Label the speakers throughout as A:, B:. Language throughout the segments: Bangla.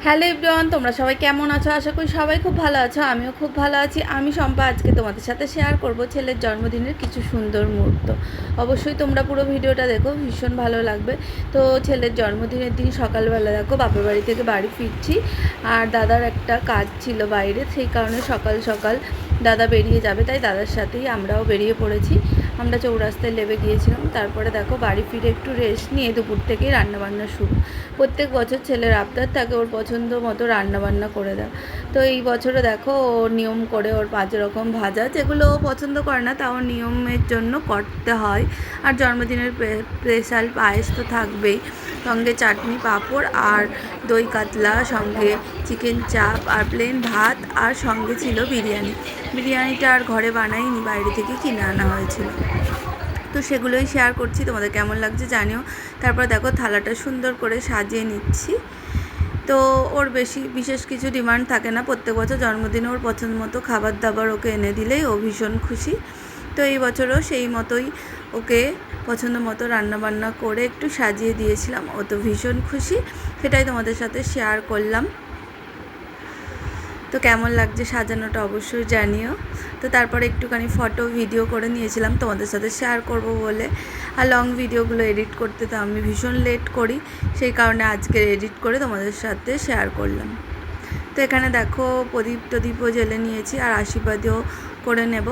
A: হ্যালো এভরিওয়ান, তোমরা সবাই কেমন আছো? আশা করি সবাই খুব ভালো আছো। আমিও খুব ভালো আছি। আমি শম্পা আজকে তোমাদের সাথে শেয়ার করব ছেলের জন্মদিনের কিছু সুন্দর মুহূর্ত। অবশ্যই তোমরা পুরো ভিডিওটা দেখো, ভীষণ ভালো লাগবে। তো ছেলের জন্মদিনের দিন সকালবেলা দেখো বাপের বাড়ি থেকে বাড়ি ফিরছি, আর দাদার একটা কাজ ছিল বাইরে, সেই কারণে সকাল সকাল দাদা বেরিয়ে যাবে, তাই দাদার সাথেই আমরাও বেরিয়ে পড়েছি। আমরা চৌরাস্তায় লেবে গিয়েছিলাম। তারপরে দেখো বাড়ি ফিরে একটু রেস্ট নিয়ে দুপুর থেকেই রান্নাবান্না শুরু। প্রত্যেক বছর ছেলের আবদার থাকে ওর পছন্দ মতো রান্নাবান্না করে দেয়। তো এই বছরও দেখো ও নিয়ম করে ওর 5 রকম ভাজা, যেগুলো ও পছন্দ করে না তাও নিয়মের জন্য করতে হয়। আর জন্মদিনের স্পেশাল পায়েস তো থাকবেই, সঙ্গে চাটনি, পাঁপড় আর দই কাতলা, সঙ্গে চিকেন চাপ আর প্লেন ভাত, আর সঙ্গে ছিল বিরিয়ানি। বিরিয়ানিটা আর ঘরে বানাইনি, বাইরে থেকে কিনে আনা হয়েছিল। তো সেগুলোই শেয়ার করছি, তোমাদের কেমন লাগছে জানিও। তারপর দেখো থালাটা সুন্দর করে সাজিয়ে নিচ্ছি। তো ওর বিশেষ কিছু ডিমান্ড থাকে না, প্রত্যেক বছর জন্মদিনে ওর পছন্দ মতো খাবার দাবার ওকে এনে দিলেই ও ভীষণ খুশি। তো এই বছরও সেই মতোই ওকে পছন্দ মতো রান্নাবান্না করে একটু সাজিয়ে দিয়েছিলাম। ও তো ভীষণ খুশি, সেটাই তোমাদের সাথে শেয়ার করলাম। তো কেমন লাগছে সাজানোটা অবশ্যই জানিও। তো তারপরে একটুখানি ফটো ভিডিও করে নিয়েছিলাম তোমাদের সাথে শেয়ার করব বলে। আর লং ভিডিওগুলো এডিট করতে তো আমি ভীষণ লেট করি, সেই কারণে আজকে এডিট করে তোমাদের সাথে শেয়ার করলাম। তো এখানে দেখো প্রদীপও জ্বেলে নিয়েছি, আর আশীর্বাদও করে নেব।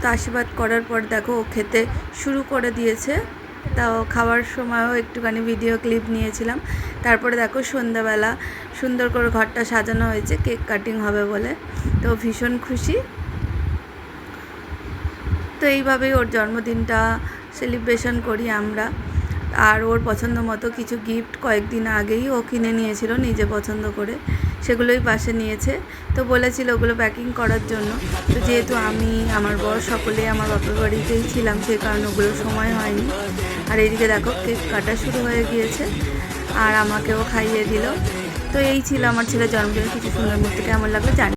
A: তো আশীর্বাদ করার পর দেখো ও খেতে শুরু করে দিয়েছে। তাও খাওয়ার সময়ও একটুখানি ভিডিও ক্লিপ নিয়েছিলাম। তারপরে দেখো সন্ধ্যাবেলা সুন্দর করে ঘরটা সাজানো হয়েছে কেক কাটিং হবে বলে। তো ভীষণ খুশি। তো এইভাবেই ওর জন্মদিনটা সেলিব্রেশন করি আমরা। আর ওর পছন্দ মতো কিছু গিফট কয়েকদিন আগেই ও কিনে নিয়েছিল নিজে পছন্দ করে, সেগুলোই পাশে নিয়েছে। তো বলেছিল ওগুলো প্যাকিং করার জন্য। তো যেহেতু আমি আমার বর সকলেই আমার বাপের বাড়িতেই ছিলাম, সেই কারণে ওগুলো সময় হয়নি। আর এইদিকে দেখো কেক কাটা শুরু হয়ে গিয়েছে, আর আমাকেও খাইয়ে দিল। তো এই ছিল আমার ছেলের জন্মদিনের কিছু সুন্দর মুহূর্ত। কেমন লাগলো জানি।